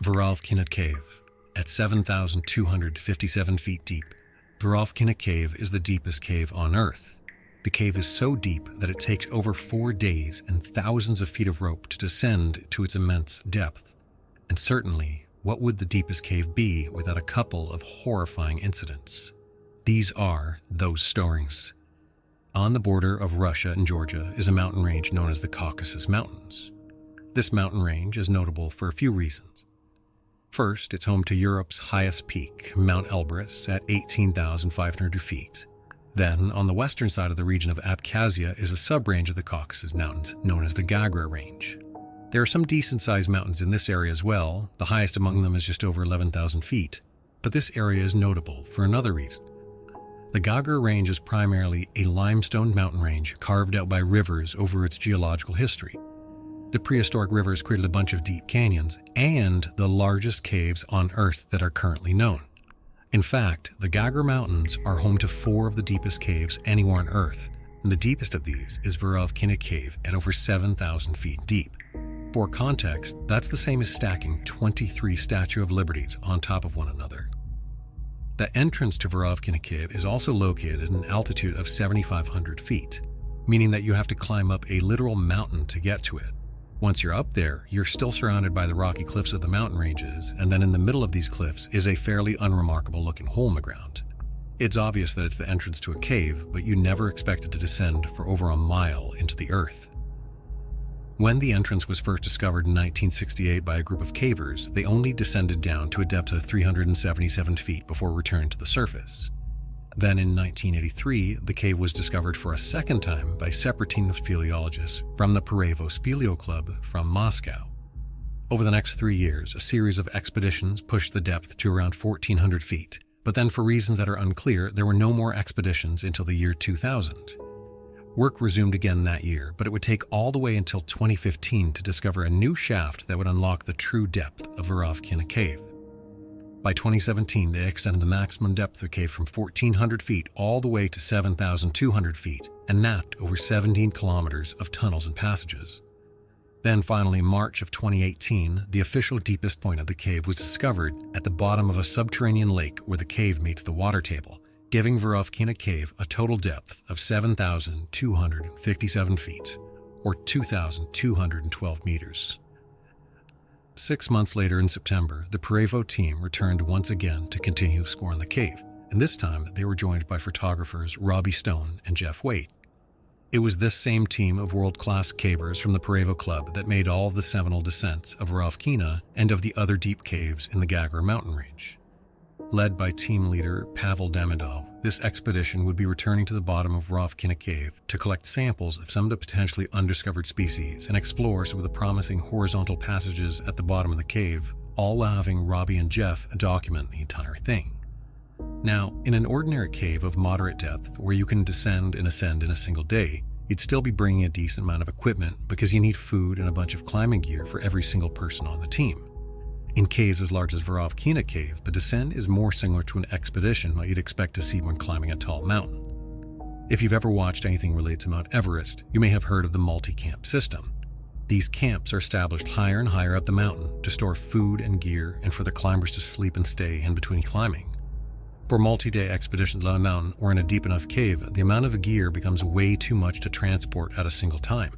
Veryovkina Cave. At 7,257 feet deep, Veryovkina Cave is the deepest cave on Earth. The cave is so deep that it takes over 4 days and thousands of feet of rope to descend to its immense depth. And certainly, what would the deepest cave be without a couple of horrifying incidents? These are those stories. On the border of Russia and Georgia is a mountain range known as the Caucasus Mountains. This mountain range is notable for a few reasons. First, it's home to Europe's highest peak, Mount Elbrus, at 18,500 feet. Then, on the western side of the region of Abkhazia is a sub-range of the Caucasus Mountains known as the Gagra Range. There are some decent-sized mountains in this area as well. The highest among them is just over 11,000 feet. But this area is notable for another reason. The Gagra Range is primarily a limestone mountain range carved out by rivers over its geological history. The prehistoric rivers created a bunch of deep canyons and the largest caves on Earth that are currently known. In fact, the Gagra Mountains are home to 4 of the deepest caves anywhere on Earth, and the deepest of these is Veryovkina Cave at over 7,000 feet deep. For context, that's the same as stacking 23 Statue of Liberties on top of one another. The entrance to Veryovkina Cave is also located at an altitude of 7,500 feet, meaning that you have to climb up a literal mountain to get to it. Once you're up there, you're still surrounded by the rocky cliffs of the mountain ranges, and then in the middle of these cliffs is a fairly unremarkable looking hole in the ground. It's obvious that it's the entrance to a cave, but you never expected to descend for over a mile into the earth. When the entrance was first discovered in 1968 by a group of cavers, they only descended down to a depth of 377 feet before returning to the surface. Then in 1983, the cave was discovered for a second time by a separate team of speleologists from the Veryovkina Club from Moscow. Over the next 3 years, a series of expeditions pushed the depth to around 1,400 feet, but then for reasons that are unclear, there were no more expeditions until the year 2000. Work resumed again that year, but it would take all the way until 2015 to discover a new shaft that would unlock the true depth of Veryovkina Cave. By 2017, they extended the maximum depth of the cave from 1,400 feet all the way to 7,200 feet and mapped over 17 kilometers of tunnels and passages. Then finally, in March of 2018, the official deepest point of the cave was discovered at the bottom of a subterranean lake where the cave meets the water table, giving Veryovkina Cave a total depth of 7,257 feet, or 2,212 meters. 6 months later in September, the Prevo team returned once again to continue exploring the cave, and this time they were joined by photographers Robbie Stone and Jeff Waite. It was this same team of world-class cavers from the Prevo Club that made all of the seminal descents of Veryovkina and of the other deep caves in the Gagra mountain range. Led by team leader Pavel Demidov, this expedition would be returning to the bottom of Veryovkina Cave to collect samples of some of the potentially undiscovered species and explore some of the promising horizontal passages at the bottom of the cave, all while having Robbie and Jeff document the entire thing. Now, in an ordinary cave of moderate depth where you can descend and ascend in a single day, you'd still be bringing a decent amount of equipment because you need food and a bunch of climbing gear for every single person on the team. In caves as large as Veryovkina Cave, the descent is more similar to an expedition that you'd expect to see when climbing a tall mountain. If you've ever watched anything related to Mount Everest, you may have heard of the multi-camp system. These camps are established higher and higher up the mountain to store food and gear and for the climbers to sleep and stay in between climbing. For multi-day expeditions on a mountain or in a deep enough cave, the amount of gear becomes way too much to transport at a single time.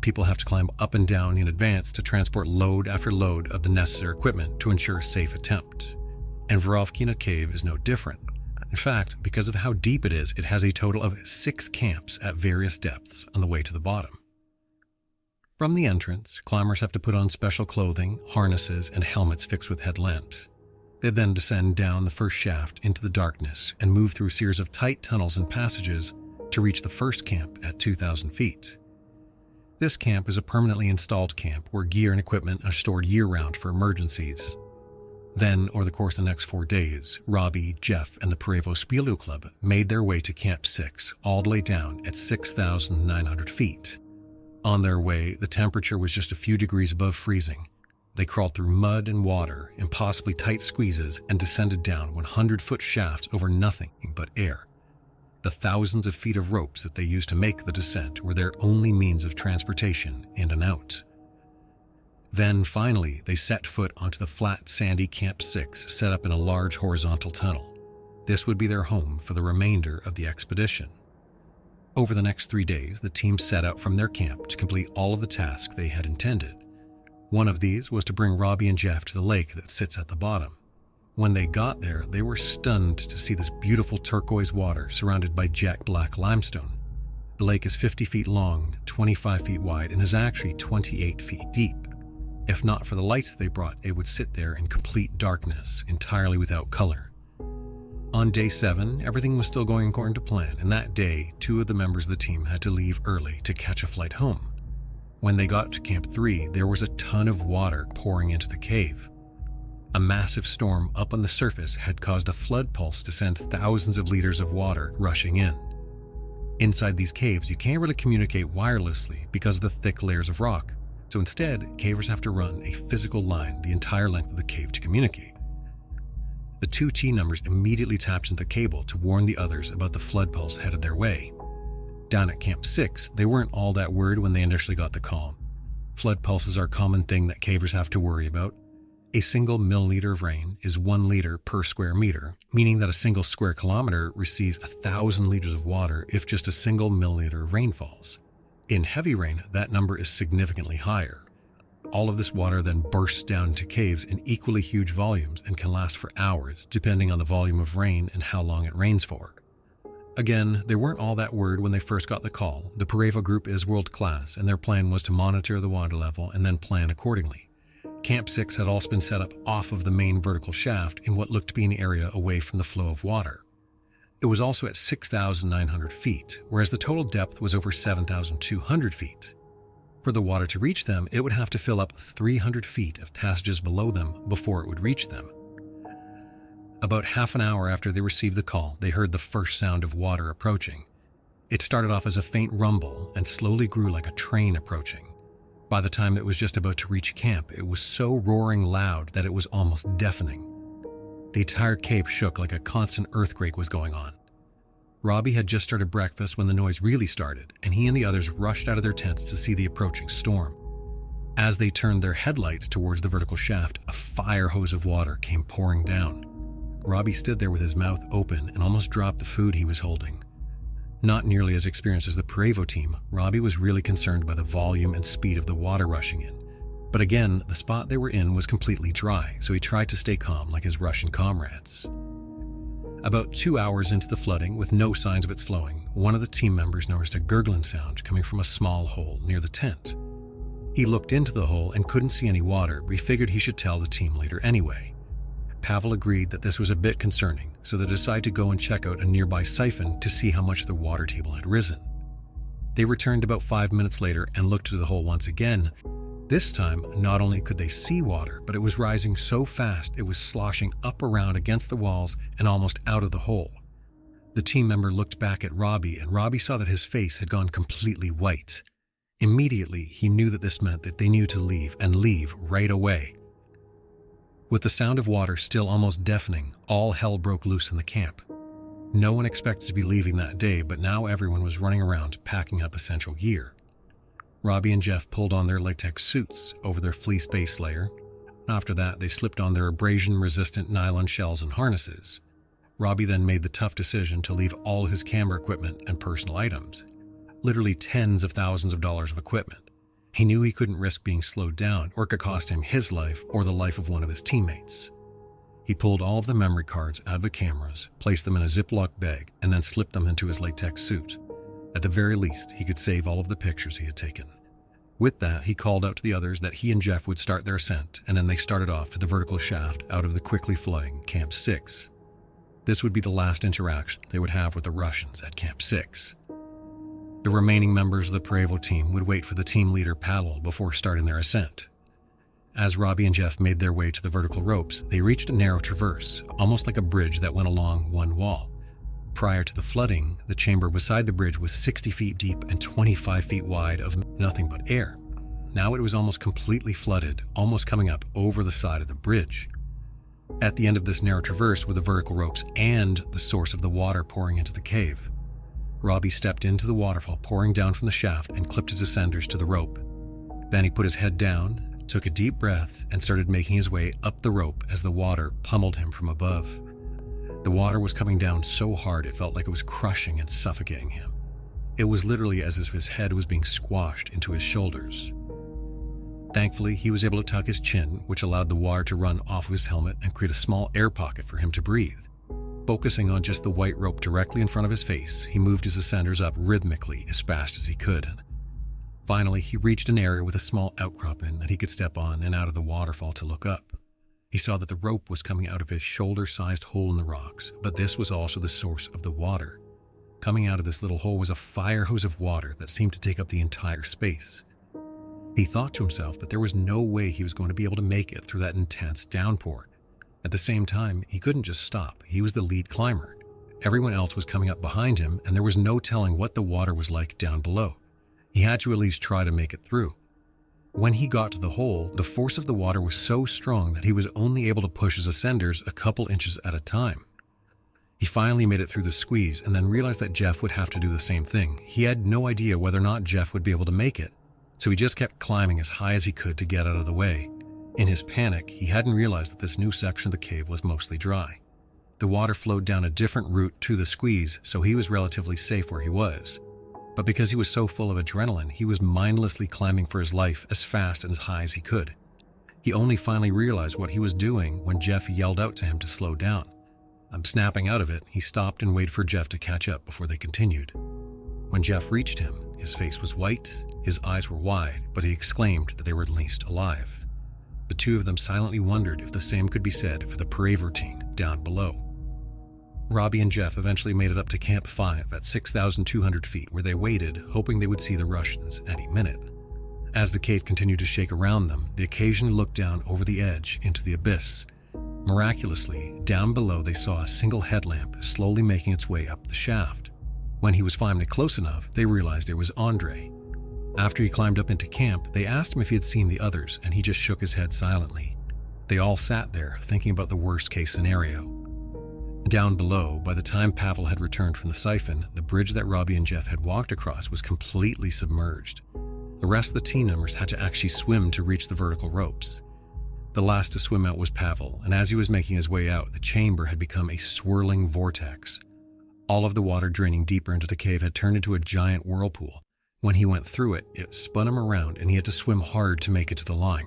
People have to climb up and down in advance to transport load after load of the necessary equipment to ensure a safe attempt. And Veryovkina Cave is no different. In fact, because of how deep it is, it has a total of 6 camps at various depths on the way to the bottom. From the entrance, climbers have to put on special clothing, harnesses, and helmets fixed with headlamps. They then descend down the first shaft into the darkness and move through a series of tight tunnels and passages to reach the first camp at 2,000 feet. This camp is a permanently installed camp where gear and equipment are stored year-round for emergencies. Then, over the course of the next 4 days, Robbie, Jeff, and the Veryovkina Club made their way to Camp 6, all the way down at 6,900 feet. On their way, the temperature was just a few degrees above freezing. They crawled through mud and water, impossibly tight squeezes, and descended down 100-foot shafts over nothing but air. The thousands of feet of ropes that they used to make the descent were their only means of transportation in and out. Then, finally, they set foot onto the flat, sandy Camp 6 set up in a large horizontal tunnel. This would be their home for the remainder of the expedition. Over the next 3 days, the team set out from their camp to complete all of the tasks they had intended. One of these was to bring Robbie and Jeff to the lake that sits at the bottom. When they got there, they were stunned to see this beautiful turquoise water surrounded by jet black limestone. The lake is 50 feet long, 25 feet wide, and is actually 28 feet deep. If not for the lights they brought, it would sit there in complete darkness, entirely without color. On day 7, everything was still going according to plan, and that day, 2 of the members of the team had to leave early to catch a flight home. When they got to Camp 3, there was a ton of water pouring into the cave. A massive storm up on the surface had caused a flood pulse to send thousands of liters of water rushing in. Inside these caves, you can't really communicate wirelessly because of the thick layers of rock. So instead, cavers have to run a physical line the entire length of the cave to communicate. The 2 team members immediately tapped into the cable to warn the others about the flood pulse headed their way. Down at Camp 6, they weren't all that worried when they initially got the call. Flood pulses are a common thing that cavers have to worry about. A single milliliter of rain is 1 liter per square meter, meaning that a single square kilometer receives 1,000 liters of water if just a single milliliter of rain falls. In heavy rain, that number is significantly higher. All of this water then bursts down into caves in equally huge volumes and can last for hours, depending on the volume of rain and how long it rains for. Again, they weren't all that worried when they first got the call. The Veryovkina group is world-class, and their plan was to monitor the water level and then plan accordingly. Camp 6 had also been set up off of the main vertical shaft in what looked to be an area away from the flow of water. It was also at 6,900 feet, whereas the total depth was over 7,200 feet. For the water to reach them, it would have to fill up 300 feet of passages below them before it would reach them. About half an hour after they received the call, they heard the first sound of water approaching. It started off as a faint rumble and slowly grew like a train approaching. By the time it was just about to reach camp, it was so roaring loud that it was almost deafening. The entire cave shook like a constant earthquake was going on. Robbie had just started breakfast when the noise really started, and he and the others rushed out of their tents to see the approaching storm. As they turned their headlights towards the vertical shaft, a fire hose of water came pouring down. Robbie stood there with his mouth open and almost dropped the food he was holding. Not nearly as experienced as the Veryovkina team, Robbie was really concerned by the volume and speed of the water rushing in. But again, the spot they were in was completely dry, so he tried to stay calm like his Russian comrades. About 2 hours into the flooding, with no signs of its flowing, one of the team members noticed a gurgling sound coming from a small hole near the tent. He looked into the hole and couldn't see any water, but he figured he should tell the team leader anyway. Pavel agreed that this was a bit concerning, so they decided to go and check out a nearby siphon to see how much the water table had risen. They returned about 5 minutes later and looked into the hole once again. This time, not only could they see water, but it was rising so fast it was sloshing up around against the walls and almost out of the hole. The team member looked back at Robbie, and Robbie saw that his face had gone completely white. Immediately, he knew that this meant that they knew to leave, and leave right away. With the sound of water still almost deafening, all hell broke loose in the camp. No one expected to be leaving that day, but now everyone was running around packing up essential gear. Robbie and Jeff pulled on their latex suits over their fleece base layer. After that, they slipped on their abrasion-resistant nylon shells and harnesses. Robbie then made the tough decision to leave all his camera equipment and personal items, literally tens of thousands of dollars of equipment. He knew he couldn't risk being slowed down, or it could cost him his life or the life of one of his teammates. He pulled all of the memory cards out of the cameras, placed them in a Ziploc bag, and then slipped them into his latex suit. At the very least, he could save all of the pictures he had taken. With that, he called out to the others that he and Jeff would start their ascent, and then they started off to the vertical shaft out of the quickly flowing Camp 6. This would be the last interaction they would have with the Russians at Camp 6. The remaining members of the Veryovkina team would wait for the team leader Pavel before starting their ascent. As Robbie and Jeff made their way to the vertical ropes, they reached a narrow traverse, almost like a bridge that went along one wall. Prior to the flooding, the chamber beside the bridge was 60 feet deep and 25 feet wide of nothing but air. Now it was almost completely flooded, almost coming up over the side of the bridge. At the end of this narrow traverse were the vertical ropes and the source of the water pouring into the cave. Robbie stepped into the waterfall pouring down from the shaft and clipped his ascenders to the rope. Then he put his head down, took a deep breath, and started making his way up the rope as the water pummeled him from above. The water was coming down so hard it felt like it was crushing and suffocating him. It was literally as if his head was being squashed into his shoulders. Thankfully, he was able to tuck his chin, which allowed the water to run off of his helmet and create a small air pocket for him to breathe. Focusing on just the white rope directly in front of his face, he moved his ascenders up rhythmically as fast as he could. Finally, he reached an area with a small outcropping that he could step on and out of the waterfall to look up. He saw that the rope was coming out of his shoulder-sized hole in the rocks, but this was also the source of the water. Coming out of this little hole was a fire hose of water that seemed to take up the entire space. He thought to himself that there was no way he was going to be able to make it through that intense downpour. At the same time, he couldn't just stop. He was the lead climber. Everyone else was coming up behind him, and there was no telling what the water was like down below. He had to at least try to make it through. When he got to the hole, the force of the water was so strong that he was only able to push his ascenders a couple inches at a time. He finally made it through the squeeze and then realized that Jeff would have to do the same thing. He had no idea whether or not Jeff would be able to make it, so he just kept climbing as high as he could to get out of the way. In his panic, he hadn't realized that this new section of the cave was mostly dry. The water flowed down a different route to the squeeze, so he was relatively safe where he was. But because he was so full of adrenaline, he was mindlessly climbing for his life as fast and as high as he could. He only finally realized what he was doing when Jeff yelled out to him to slow down. Snapping out of it, he stopped and waited for Jeff to catch up before they continued. When Jeff reached him, his face was white, his eyes were wide, but he exclaimed that they were at least alive. The two of them silently wondered if the same could be said for the Veryovkina down below. Robbie and Jeff eventually made it up to Camp 5 at 6,200 feet, where they waited, hoping they would see the Russians any minute. As the cave continued to shake around them, they occasionally looked down over the edge into the abyss. Miraculously, down below they saw a single headlamp slowly making its way up the shaft. When he was finally close enough, they realized it was Andre. After he climbed up into camp, they asked him if he had seen the others, and he just shook his head silently. They all sat there, thinking about the worst-case scenario. Down below, by the time Pavel had returned from the siphon, the bridge that Robbie and Jeff had walked across was completely submerged. The rest of the team members had to actually swim to reach the vertical ropes. The last to swim out was Pavel, and as he was making his way out, the chamber had become a swirling vortex. All of the water draining deeper into the cave had turned into a giant whirlpool. When he went through it, it spun him around and he had to swim hard to make it to the line.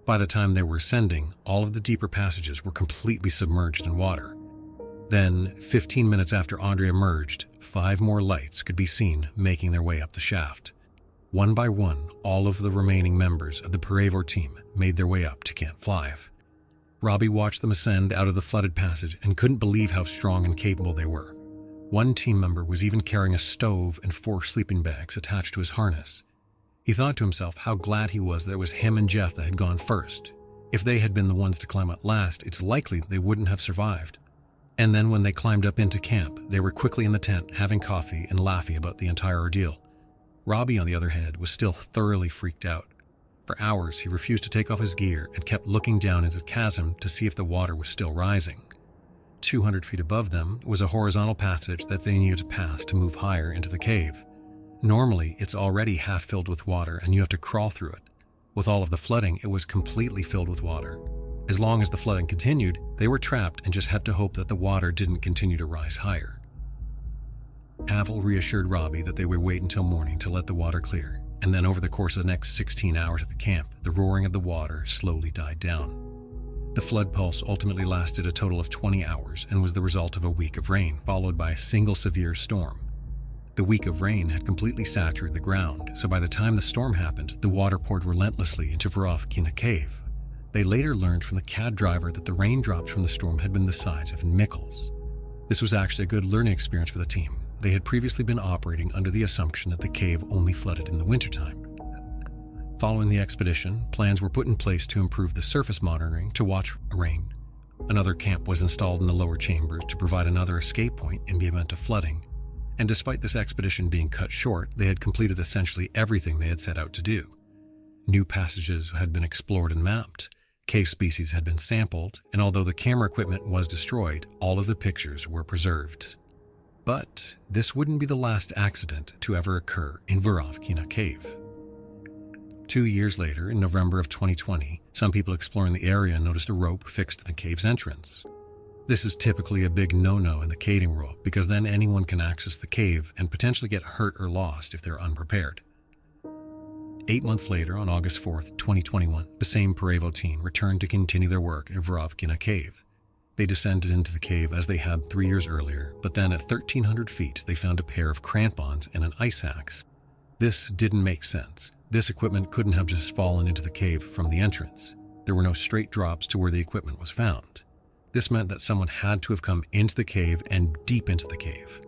By the time they were ascending, all of the deeper passages were completely submerged in water. Then, 15 minutes after Andre emerged, 5 more lights could be seen making their way up the shaft. One by one, all of the remaining members of the Peril team made their way up to Camp 5. Robbie watched them ascend out of the flooded passage and couldn't believe how strong and capable they were. One team member was even carrying a stove and 4 sleeping bags attached to his harness. He thought to himself how glad he was that it was him and Jeff that had gone first. If they had been the ones to climb out last, it's likely they wouldn't have survived. And then when they climbed up into camp, they were quickly in the tent having coffee and laughing about the entire ordeal. Robbie, on the other hand, was still thoroughly freaked out. For hours, he refused to take off his gear and kept looking down into the chasm to see if the water was still rising. 200 feet above them was a horizontal passage that they needed to pass to move higher into the cave. Normally, it's already half filled with water and you have to crawl through it. With all of the flooding, it was completely filled with water. As long as the flooding continued, they were trapped and just had to hope that the water didn't continue to rise higher. Pavel reassured Robbie that they would wait until morning to let the water clear, and then over the course of the next 16 hours at the camp, the roaring of the water slowly died down. The flood pulse ultimately lasted a total of 20 hours and was the result of a week of rain, followed by a single severe storm. The week of rain had completely saturated the ground, so by the time the storm happened, the water poured relentlessly into Veryovkina Cave. They later learned from the cab driver that the raindrops from the storm had been the size of nickels. This was actually a good learning experience for the team. They had previously been operating under the assumption that the cave only flooded in the wintertime. Following the expedition, plans were put in place to improve the surface monitoring to watch rain. Another camp was installed in the lower chambers to provide another escape point in the event of flooding. And despite this expedition being cut short, they had completed essentially everything they had set out to do. New passages had been explored and mapped. Cave species had been sampled, and although the camera equipment was destroyed, all of the pictures were preserved. But this wouldn't be the last accident to ever occur in Veryovkina Cave. 2 years later, in November of 2020, some people exploring the area noticed a rope fixed to the cave's entrance. This is typically a big no-no in the caving world because then anyone can access the cave and potentially get hurt or lost if they're unprepared. 8 months later, on August 4th, 2021, the same Veryovkina team returned to continue their work at Veryovkina Cave. They descended into the cave as they had 3 years earlier, but then at 1,300 feet, they found a pair of crampons and an ice axe. This didn't make sense. This equipment couldn't have just fallen into the cave from the entrance. There were no straight drops to where the equipment was found. This meant that someone had to have come into the cave and deep into the cave.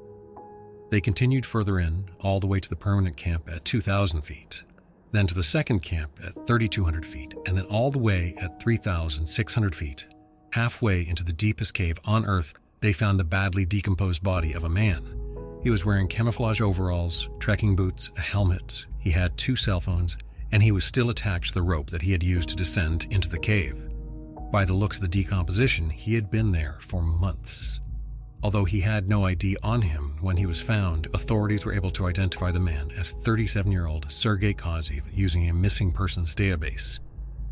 They continued further in, all the way to the permanent camp at 2,000 feet. Then to the second camp at 3,200 feet, and then all the way at 3,600 feet. Halfway into the deepest cave on Earth, they found the badly decomposed body of a man. He was wearing camouflage overalls, trekking boots, a helmet, he had 2 cell phones, and he was still attached to the rope that he had used to descend into the cave. By the looks of the decomposition, he had been there for months. Although he had no ID on him when he was found, authorities were able to identify the man as 37-year-old Sergei Kozev using a missing persons database.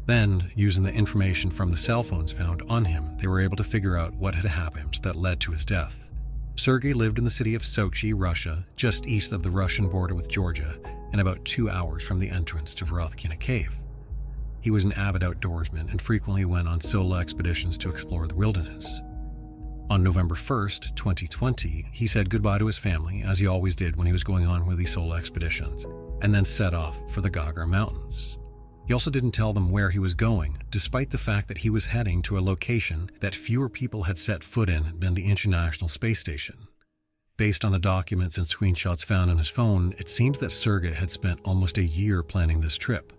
Then, using the information from the cell phones found on him, they were able to figure out what had happened that led to his death. Sergei lived in the city of Sochi, Russia, just east of the Russian border with Georgia, and about 2 hours from the entrance to Veryovkina Cave. He was an avid outdoorsman and frequently went on solo expeditions to explore the wilderness. On November 1st, 2020, he said goodbye to his family, as he always did when he was going on with these solo expeditions, and then set off for the Gagar Mountains. He also didn't tell them where he was going, despite the fact that he was heading to a location that fewer people had set foot in than the International Space Station. Based on the documents and screenshots found on his phone, it seems that Sergei had spent almost a year planning this trip.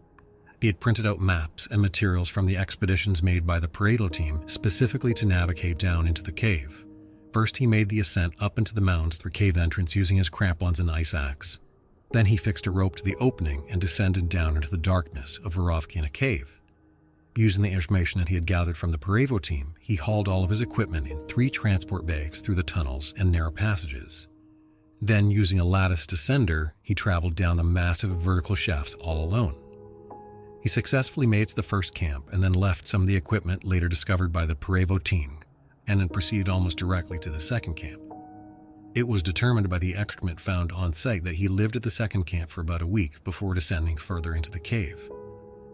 He had printed out maps and materials from the expeditions made by the Peril team specifically to navigate down into the cave. First, he made the ascent up into the mountains through cave entrance using his crampons and ice axe. Then he fixed a rope to the opening and descended down into the darkness of Veryovkina Cave. Using the information that he had gathered from the Peril team, he hauled all of his equipment in 3 transport bags through the tunnels and narrow passages. Then, using a lattice descender, he traveled down the massive vertical shafts all alone. He successfully made it to the first camp and then left some of the equipment later discovered by the Peril team, and then proceeded almost directly to the second camp. It was determined by the excrement found on site that he lived at the second camp for about a week before descending further into the cave.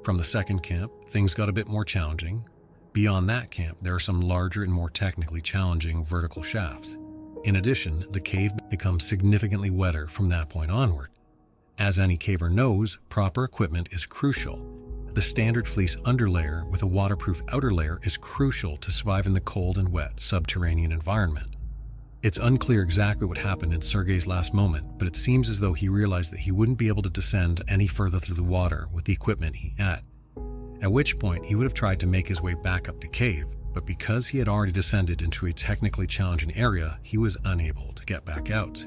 From the second camp, things got a bit more challenging. Beyond that camp, there are some larger and more technically challenging vertical shafts. In addition, the cave becomes significantly wetter from that point onward. As any caver knows, proper equipment is crucial. The standard fleece underlayer with a waterproof outer layer is crucial to survive in the cold and wet subterranean environment. It's unclear exactly what happened in Sergei's last moment, but it seems as though he realized that he wouldn't be able to descend any further through the water with the equipment he had. At which point, he would have tried to make his way back up the cave, but because he had already descended into a technically challenging area, he was unable to get back out.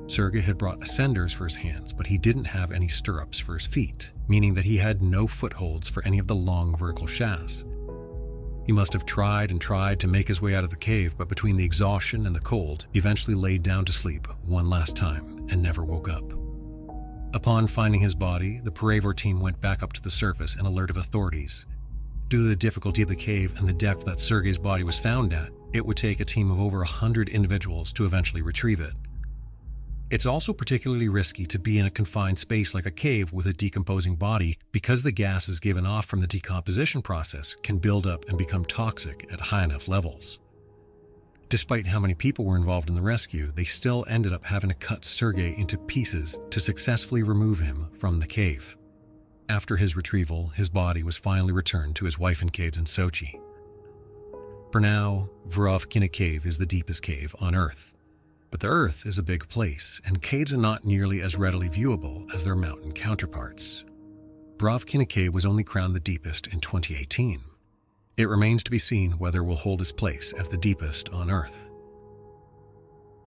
Sergei had brought ascenders for his hands, but he didn't have any stirrups for his feet, meaning that he had no footholds for any of the long vertical shafts. He must have tried and tried to make his way out of the cave, but between the exhaustion and the cold, he eventually laid down to sleep one last time and never woke up. Upon finding his body, the Peril team went back up to the surface and alerted authorities. Due to the difficulty of the cave and the depth that Sergei's body was found at, it would take a team of over 100 individuals to eventually retrieve it. It's also particularly risky to be in a confined space like a cave with a decomposing body because the gases given off from the decomposition process can build up and become toxic at high enough levels. Despite how many people were involved in the rescue, they still ended up having to cut Sergei into pieces to successfully remove him from the cave. After his retrieval, his body was finally returned to his wife and kids in Sochi. For now, Veryovkina Cave is the deepest cave on Earth. But the Earth is a big place, and caves are not nearly as readily viewable as their mountain counterparts. Veryovkina Cave was only crowned the deepest in 2018. It remains to be seen whether it will hold its place as the deepest on Earth.